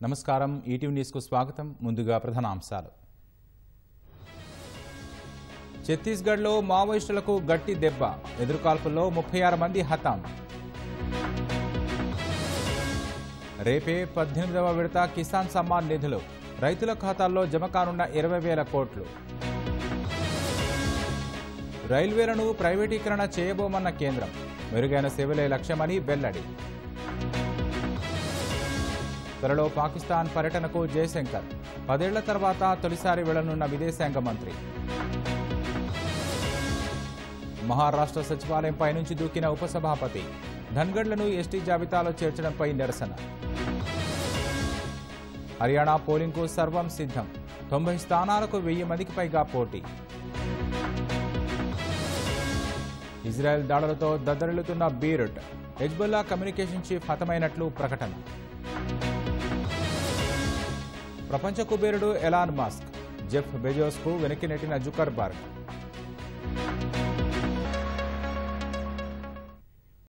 నమస్కారం ETV news కు స్వాగతం ముందుగా ప్రధానాంశాలు ఛత్తీస్గఢ్లో మావోయిస్టులకు గట్టి దెబ్బ ఎదురుకాల్పుల్లో 36 మంది హతం రేపే 18వ విడత కిసాన్ సమ్మాన్ నిధులు రైతుల ఖాతాల్లో జమ కానున్న 20,000 కోట్లు రైల్వేలను ప్రైవేటీకరణ చేయబోమన్న కేంద్రం మెరుగైన సేవలే లక్ష్యమని వెల్లడి త్వరలో పాకిస్తాన్ పర్యటనకు జయశంకర్ 10 ఏళ్ల తర్వాత తొలిసారి వెళ్లనున్న విదేశాంగ మంత్రి మహారాష్ట్ర సచివాలయంపై నుంచి దూకిన ఉపసభాపతి ధన్గడ్లను ఎస్టీ జాబితాలో చేర్చడంపై నిరసన హర్యానా పోలింగ్కు సర్వం సిద్ధం 90 స్థానాలకు 1000 మందికి పైగా పోటీ ఇజ్రాయెల్ దాడులతో దద్దరిల్లుతున్న బీరుట్ హెజ్బుల్లా కమ్యూనికేషన్ చీఫ్ హతమైనట్లు ప్రకటన ప్రపంచ కుబేరుడు ఎలాన్ మస్క్ జెఫ్ బెజోస్కు వెనక్కి నెట్టిన జుకర్బర్గ్